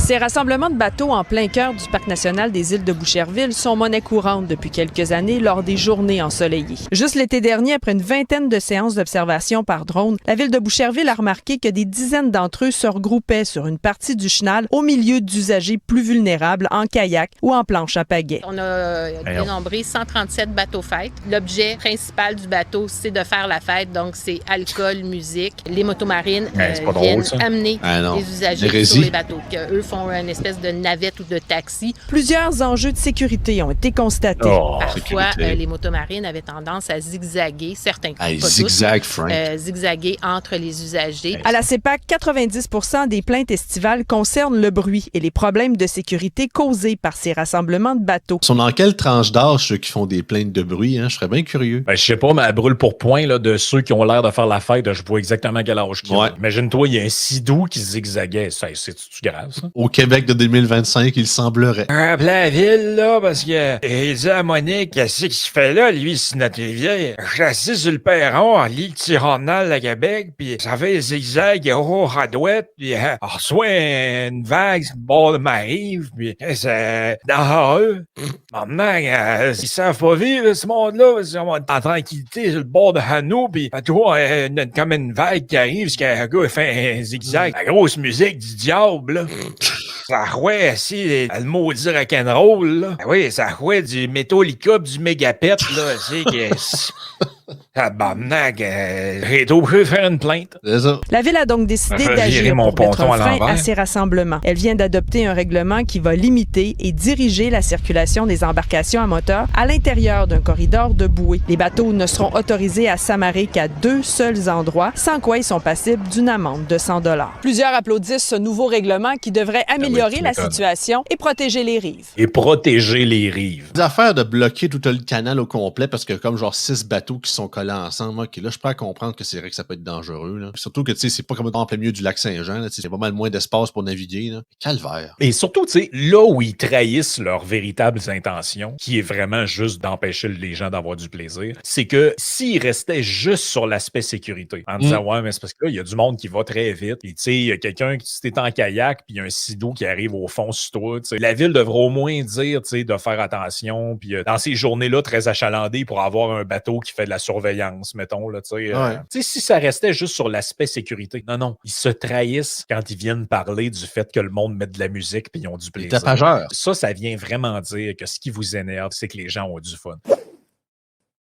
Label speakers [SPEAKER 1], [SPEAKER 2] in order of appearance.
[SPEAKER 1] Ces rassemblements de bateaux en plein cœur du parc national des îles de Boucherville sont monnaie courante depuis quelques années lors des journées ensoleillées. Juste l'été dernier, après une vingtaine de séances d'observation par drone, la ville de Boucherville a remarqué que des dizaines d'entre eux se regroupaient sur une partie du chenal au milieu d'usagers plus vulnérables en kayak ou en planche à pagaie.
[SPEAKER 2] On a dénombré 137 bateaux fêtes. L'objet principal du bateau, c'est de faire la fête, donc c'est alcool, musique. Les motomarines viennent amener les usagers sur les bateaux. Eux font une espèce de navette ou de taxi.
[SPEAKER 1] Plusieurs enjeux de sécurité ont été constatés.
[SPEAKER 2] Parfois, les motomarines avaient tendance à zigzaguer, certains pas zigzaguer entre les usagers.
[SPEAKER 1] À la CEPAC, 90% des plaintes estivales concernent le bruit et les problèmes de sécurité causés par ces rassemblements de bateaux.
[SPEAKER 3] Ils sont dans quelle tranche d'âge ceux qui font des plaintes de bruit? Hein? Je serais bien curieux.
[SPEAKER 4] Je sais pas, mais elle brûle pour point là, de ceux qui ont l'air de faire la fête. Je vois exactement quel âge qu'ils ont. Imagine-toi, il y a un sidou qui zigzaguait. C'est-tu grave, ça?
[SPEAKER 3] Au Québec de 2025, il semblerait.
[SPEAKER 5] La ville, là, parce que il dit à Monique, qu'est-ce qu'il fait là, lui, c'est notre rivière? Je suis assis sur le perron, en lit tyrannal à Québec, puis ça fait zigzag, radouette, puis on reçoit une vague sur le bord de ma rive, puis c'est dans eux. Maintenant, ils savent pas vivre, ce monde-là, ils sont en tranquillité sur le bord de Hanou, puis toi, comme une vague qui arrive, parce qu'un gars fait un zigzag. La grosse musique du diable, là. Ça rouait aussi le maudit rock'n'roll, là. Oui, ça rouait du Metallica, du Mégapet, là. C'est que... Tabarnak, j'ai été obligé de faire une plainte.
[SPEAKER 1] La ville a donc décidé d'agir pour mettre un frein à ces rassemblements. Elle vient d'adopter un règlement qui va limiter et diriger la circulation des embarcations à moteur à l'intérieur d'un corridor de bouée. Les bateaux ne seront autorisés à s'amarrer qu'à 2 seuls endroits, sans quoi ils sont passibles d'une amende de 100 $. Plusieurs applaudissent ce nouveau règlement qui devrait améliorer la situation et protéger les rives.
[SPEAKER 3] Des affaires de bloquer tout le canal au complet parce que comme genre 6 bateaux qui sont collés ensemble, ok, là je peux comprendre que c'est vrai que ça peut être dangereux. Là. Surtout que tu sais, c'est pas comme en plein milieu du lac Saint-Jean, il y a pas mal moins d'espace pour naviguer. Là. Calvaire.
[SPEAKER 4] Et surtout, tu sais, là où ils trahissent leurs véritables intentions, qui est vraiment juste d'empêcher les gens d'avoir du plaisir, c'est que s'ils restaient juste sur l'aspect sécurité, en disant ouais, mais c'est parce que là, il y a du monde qui va très vite, et tu sais, il y a quelqu'un qui t'es en kayak, puis il y a un sidou qui arrive au fond sur toi, tu sais, la ville devrait au moins dire, tu sais, de faire attention, puis dans ces journées-là très achalandées pour avoir un bateau qui fait de la surveillance, mettons, là, tu sais, si ça restait juste sur l'aspect sécurité. Non, ils se trahissent quand ils viennent parler du fait que le monde met de la musique puis ils ont du plaisir.
[SPEAKER 3] Les tapageurs.
[SPEAKER 4] Ça vient vraiment dire que ce qui vous énerve, c'est que les gens ont du fun.